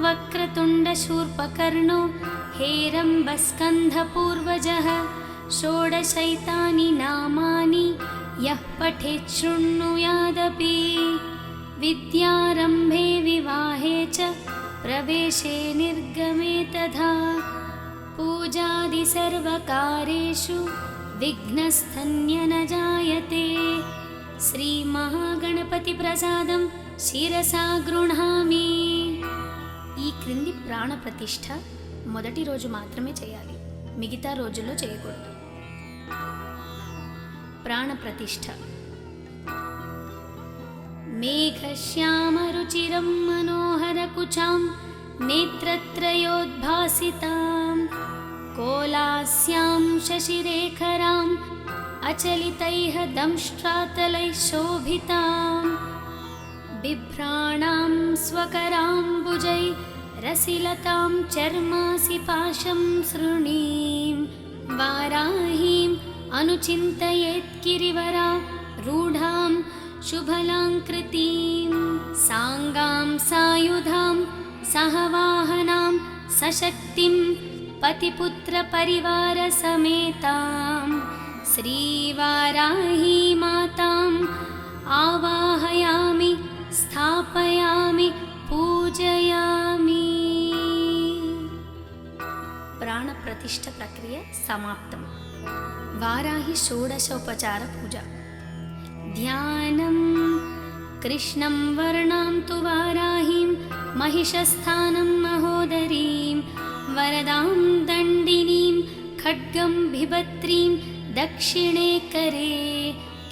वक्रतुण्डशूर्पकर्णो हेरम्बस्कन्धपूर्वजः षोडशैतानि नामानि यः पठेत् शृणुयादपि विद्यारम्भे विवाहे च प्रवेशे निर्गमे तथा पूजादिसर्वकार्येषु विघ्नस्तन्य न जायते। శ్రీమహాగణపతిప్రసాదం శిరసా గృహామి. ఈ క్రింది ప్రాణ ప్రతిష్ఠ మొదటి రోజు మాత్రమే చేయాలి, మిగతా రోజుల్లో చేయకూడదు. ప్రాణ ప్రతిష్ఠ. మేఘశ్యామరుచిరం మనోహరకుచాం నేత్రత్రయోద్భాసితాం కోలాస్యాం శశిరేఖరాం अचलितैः दंष्ट्रातलैः शोभितां बिभ्राणां स्वकराम्बुजैः रसिलतां चर्मासि पाशं सृणीं वाराहीम् अनुचिन्तयेत् गिरिवरा रूढां शुभलाङ्कृतिं साङ्गां सायुधां सहवाहनां सशक्तिं पतिपुत्रपरिवारसमेतां श्रीवाराही माताम् आवाहयामि प्राणप्रतिष्ठप्रक्रिया समाप्तं। वाराहि षोडशोपचारपूजा। ध्यानं कृष्णं वर्णां तु वाराहीं महिषस्थानं महोदरीं वरदां दण्डिनीं खड्गं बिभत्रीं दक्षिणे करे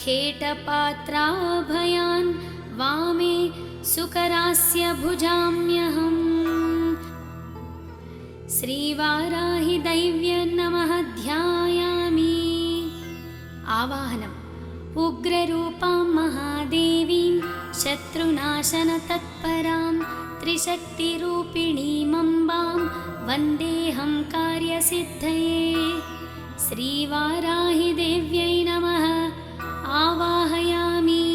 खेटपात्राभयान् वामे सुकरास्य भुजाम्यहम्। श्रीवाराहि दैव्य नमः ध्यायामि। आवाहनम् उग्ररूपां महादेवीं शत्रुनाशनतत्परां त्रिशक्तिरूपिणीमम्बां वन्देऽहं कार्यसिद्धये। श्रीवाराहि देव्यै नमः आवाहयामि।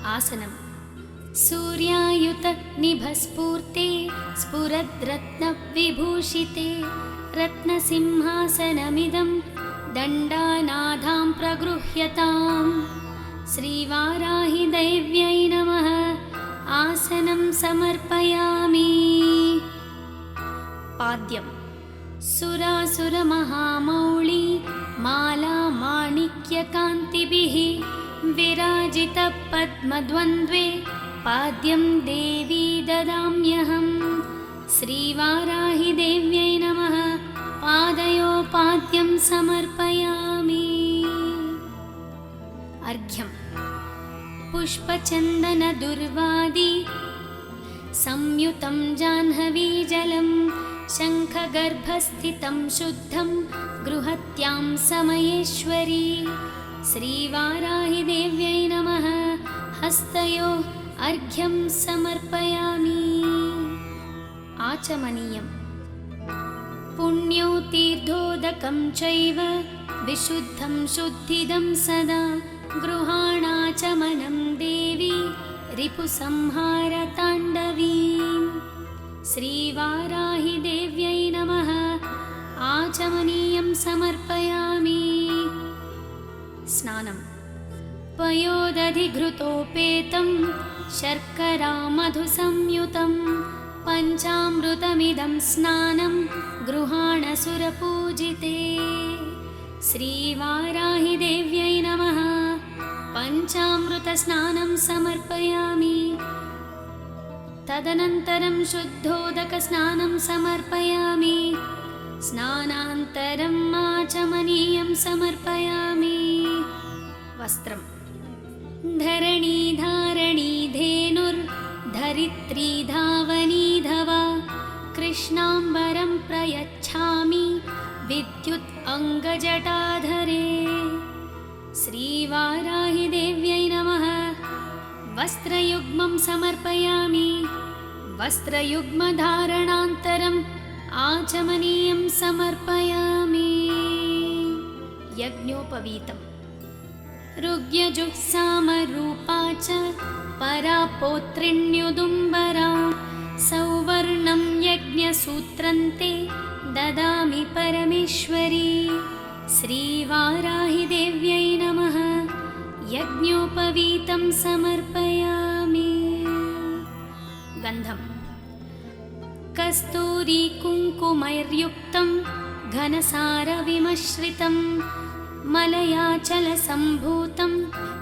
आसनम् सूर्यायुतनिभस्फूर्ते स्फुरद्रत्नविभूषिते रत्नसिंहासनमिदं दण्डानाथां प्रगृह्यताम्। श्रीवाराहि दैव्यै नमः आसनं समर्पयामि। पाद्यम् सुरासुरमहामौळी माला माणिक्यकान्तिभिः विराजितपद्मद्वन्द्वे पाद्यं देवी ददाम्यहम्। श्रीवाराहि देव्यै नमः पादयोपाद्यं समर्पयामि। अर्घ्यम् पुष्पचन्दनदुर्वादी संयुतं जाह्नवीजलं शङ्खगर्भस्थितं शुद्धं गृहत्यां समयेश्वरी। श्रीवाराहि देव्यै नमः हस्तयोः अर्घ्यं समर्पयामि। आचमनीयम् पुण्यो तीर्थोदकं चैव विशुद्धं शुद्धिदं सदा गृहाणाचमनं देवी रिपुसंहारताण्डवीम्। श्रीवाराहि देव्यै नमः आचमनीयं समर्पयामि। स्नानम् पयोदधिघृतोपेतं शर्करामधुसंयुतं पञ्चामृतमिदं स्नानं गृहाणसुरपूजिते। श्रीवाराहि देव्यै नमः पञ्चामृतस्नानं समर्पयामि। तदनन्तरं शुद्धोदकस्नानं समर्पयामि। स्नानान्तरम् आचमनीयं समर्पयामि। वस्त्रम् धरणी धारणी धेनुर्धरित्री धावनी धवा कृष्णाम्बरं प्रयच्छामि विद्युत् अङ्गजटाधरे। श्रीवाराहि देव्यै नमः वस्त्रयुग्मं समर्पयामि। वस्त्रयुग्मधारणान्तरम् आचमनीयं समर्पयामि। यज्ञोपवीतम् ऋग्यजुःसामरूपा च परा पौत्रिण्युदुम्बरा सौवर्णं यज्ञसूत्रन्ते ददामि परमेश्वरी। श्रीवाराहि देव्यै नमः यज्ञोपवीतं समर्पयामि। गन्धम् कस्तूरी कुङ्कुमैर्युक्तं घनसारविमश्रितं मलयाचलसम्भूतं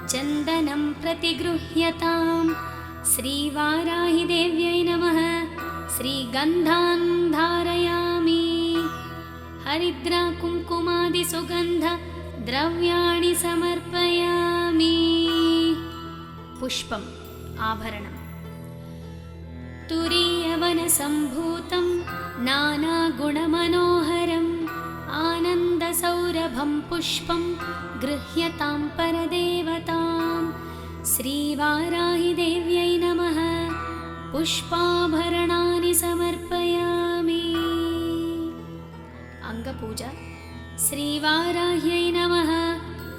चन्दनं प्रतिगृह्यताम्। श्रीवाराहि देव्यै नमः श्रीगन्धान् धारयामि। हरिद्रा कुङ्कुमादिसुगन्ध द्रव्याणि समर्पयामि। पुष्पम् आभरणम् तुरीयवनसम्भूतं नानागुणमनोहरम् आनन्दसौरभं पुष्पं गृह्यतां परदेवताम्। श्रीवाराहि देव्यै नमः पुष्पाभरणानि समर्पयामि। अङ्गपूजा श्रीवाराह्यै नमः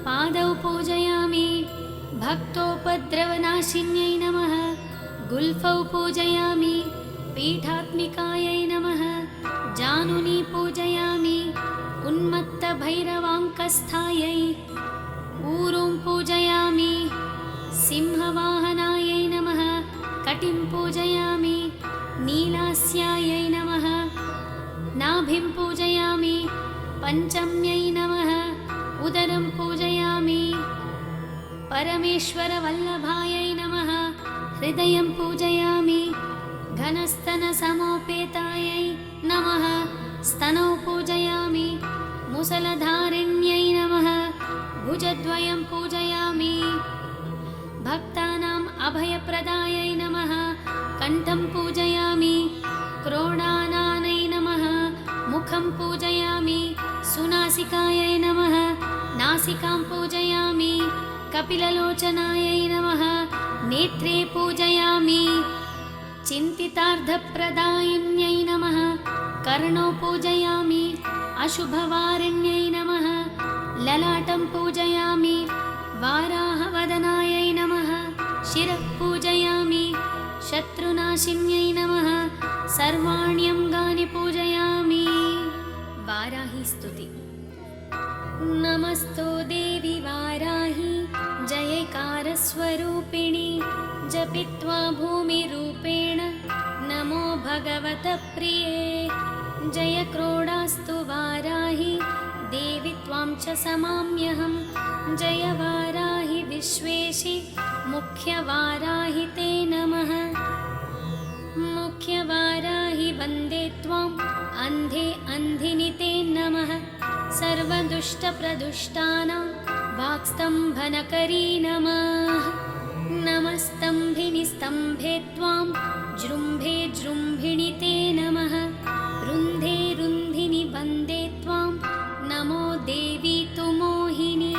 पादौ पूजयामि। भक्तोपद्रवनाशिन्यै नमः गुल्फौ पूजयामि। पीठात्मिकायै नमः जानुनी पूजयामि। उन्मत्तभैरवाङ्कस्थायै ऊरुं पूजयामि। सिंहवाहनायै नमः कटिं पूजयामि। नीलास्यायै नमः नाभिं पूजयामि। पञ्चम्यै नमः उदरं पूजयामि। परमेश्वरवल्लभायै नमः हृदयं पूजयामि। घनस्तनसमोपेतायै नमः स्तनौ पूजयामि। मुसलधारिण्यै नमः भुजद्वयं पूजयामि। भक्तानाम् अभयप्रदायै नमः कण्ठं पूजयामि। क्रोडानानै नमः मुखं पूजयामि। सुनासिकायै नमः नासिकां पूजयामि। कपिललोचनायै नमः नेत्रे पूजयामि। चिन्तितार्थप्रदायिन्यै नमः कर्णौ पूजयामि। अशुभवारिण्यै नमः ललाटं पूजयामि। वाराहवदनायै नमः शिरः पूजयामि। शत्रुनाशिन्यै नमः सर्वाण्यङ्गानि पूजयामि। वाराही स्तुति। नमस्तो देवी वाराही जयकारस्वरूपिणि। जपित्वा भूमिरूपेण नमो भगवतः प्रिये। जय क्रोडास्तु वाराही देवी त्वां च समाम्यहं। जय वाराही विश्वेशि मुख्यवाराही ते नमः। मुख्यवाराही वन्दे त्वाम् अन्धे अन्धिनि ते नमः। सर्वदुष्टप्रदुष्टानां वाक्स्तम्भनकरी नमः। नमस्तम्भिनि स्तम्भे त्वां जृम्भे जृम्भिणि ते नमः। रुन्धे रुन्धिनि वन्दे त्वां नमो देवी तु मोहिनी।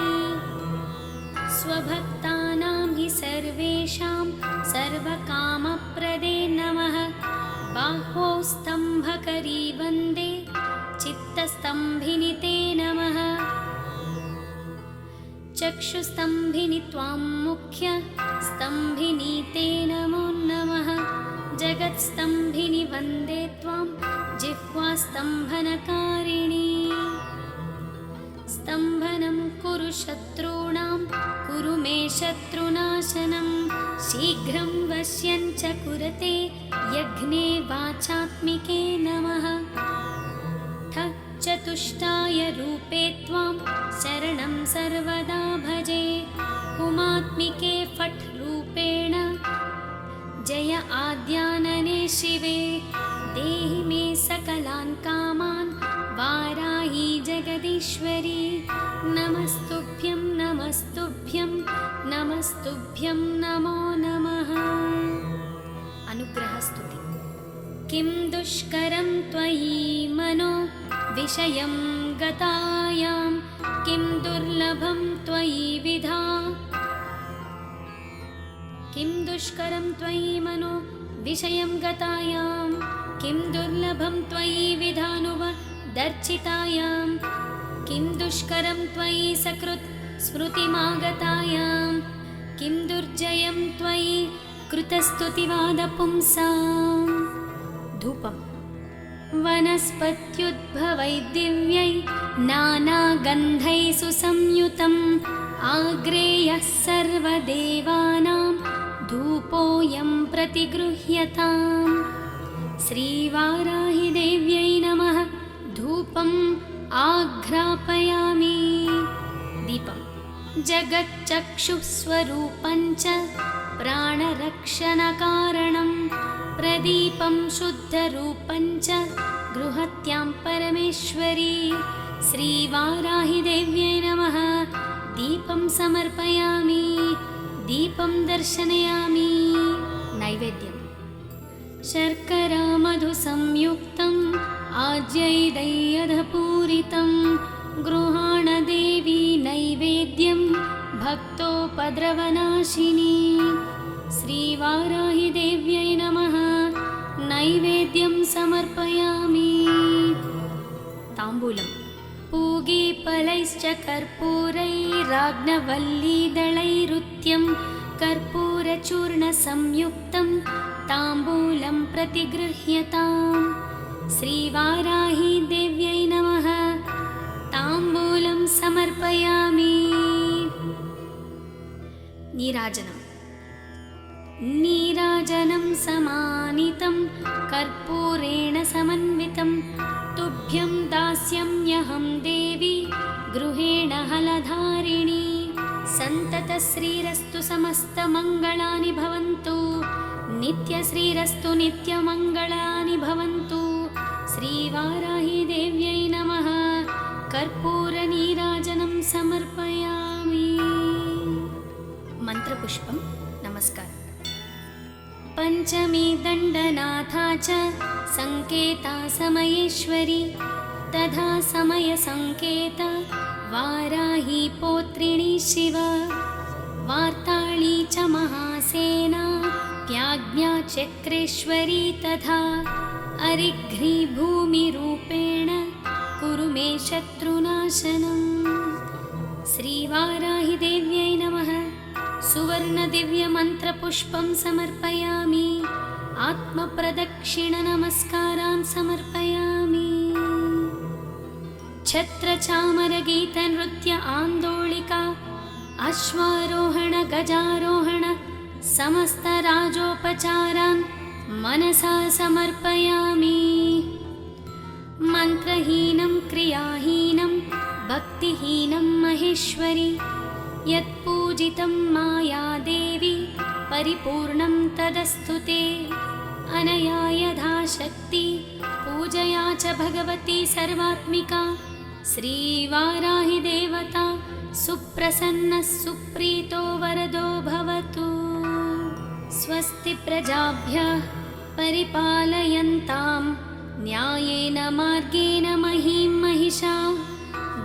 स्वभक्तानां हि सर्वेषां सर्वकामप्रदे नमः। बाह्वौ स्तम्भकरी वन्दे चित्तस्तम्भिनि ते नमः। चक्षुस्तम्भिनि त्वां मुख्य स्तम्भिनि ते नमो नमः। जगत्स्तम्भिनि वन्दे त्वां जिह्वास्तम्भनकारिणी। स्तम्भनं कुरु शत्रूणां कुरु मे शत्रुनाशनं। शीघ्रं वश्यं च कुरते यज्ञे वाचात्मिके नमः। ठक् चतुष्टाय रूपे त्वां शरणं सर्वदा भजे। हुमात्मिके फट् रूपेण जय आद्यानने शिवे। देहि मे सकलान् कामान् वाराही जगदीश्वरी। नमस्तुभ्यं नमस्तुभ्यं नमस्तुभ्यं नमो नमः। अनुग्रहस्तुति। किं दुष्करं त्वयि मनो विषयं गतायां। किं दुर्लभं त्वयि विधा। किं दुष्करं त्वयि मनो विषयं गतायां। किं दुर्लभं त्वयि विधानुवदर्चितायां। किं दुष्करं त्वयि सकृत् स्मृतिमागतायां। किं दुर्जयं त्वयि कृतस्तुतिवादपुंसाम्। धूपम्। वनस्पत्युद्भवै दिव्यै नानागन्धैः सुसंयुतम्। आग्रेयः सर्वदेवानां धूपोऽयं प्रतिगृह्यताम्। श्रीवाराही देव्यै नमः धूपम् आघ्रापयामि। दीपम्। जगच्चक्षुस्वरूपं च प्राणरक्षणकारणं। प्रदीपं शुद्धरूपं च गृहत्यां परमेश्वरी। श्रीवाराही देव्यै नमः दीपं समर्पयामि। दीपं दर्शयामि। नैवेद्यम्। शर्करामधुसंयुक्तम् आज्यैदय्यधपूरितं। गृहाण देवी नैवेद्यं भक्तोपद्रवनाशिनी। श्रीवाराही देव्यै नमः नैवेद्यं समर्पयामि। ताम्बूलम्। पूगीफलैश्च कर्पूरैराग्नवल्लीदलैरुत्यं। कर्पूरचूर्णसंयुक्तं ताम्बूलं प्रतिगृह्यताम्। श्रीवाराही देव्यै नमः ताम्बूलं समर्पयामि। नीराजनम्। नीराजनं समानितं कर्पूरेण समन्वितं। तुभ्यं तुभ्यं दास्यम्यहं देवी गृहेण हलधारिणी। सन्ततश्रीरस्तु समस्तमङ्गलानि भवन्तु, नित्यश्रीरस्तु नित्यमङ्गलानि भवन्तु। श्रीवाराही देव्यै नमः। कर्पूरनीराजनं समर्पयामि। मन्त्रपुष्पं नमस्कार। पञ्चमी दण्डनाथा च संकेता समयेश्वरी, तथा समयसंकेता वाराही पौत्रिणी शिव। वार्ताळी च महासेना त्याज्ञा चक्रेश्वरी, तथा अरिघ्रीभूमिरूपेण कुरु मे शत्रुनाशनम्। श्रीवाराही देव्यै नमः। सुवर्णदिव्यमन्त्रपुष्पं समर्पयामि। आत्मप्रदक्षिणनमस्कारान् समर्पयामि। छत्रचामरगीतनृत्य आन्दोलिका अश्वारोहण गजारोहण समस्तराजोपचारान् मनसा समर्पयामि। मन्त्रहीनं क्रियाहीनं भक्तिहीनं महेश्वरी, यत्पूजितं मायादेवी परिपूर्णं तदस्तु ते। अनया यथाशक्ति पूजया च भगवती सर्वात्मिका, श्रीवाराही देवता सुप्रसन्नः सुप्रीतो वरदो भवतु। स्वस्ति प्रजाभ्यः परिपालयन्तां न्यायेन मार्गेण महीं महिषा।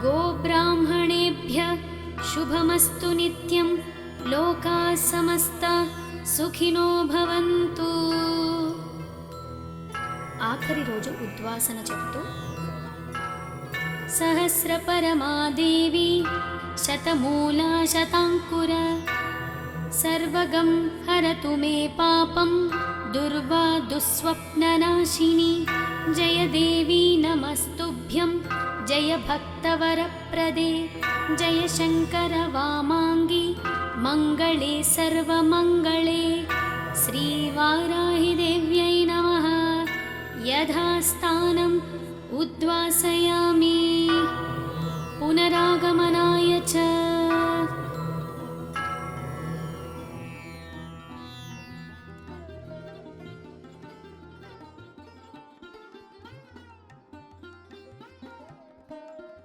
गोब्राह्मणेभ्यः शुभमस्तु नित्यं, लोकाः समस्ताः सुखिनो भवन्तु। ఆఖరి రోజు ఉద్వాసన చెబుతూ सहस्रपरमादेवी शतमूला शताङ्कुर, सर्वगं हरतु मे पापं दुर्वा दुःस्वप्ननाशिनी। जय देवी नमस्तुभ्यं, जय भक्तवरप्रदे, जय शङ्कर वामाङ्गी, मङ्गले सर्वमङ्गले। श्रीवाराही देव्यै नमः। यथास्थानम् उद्वासयामि। पुनरागमन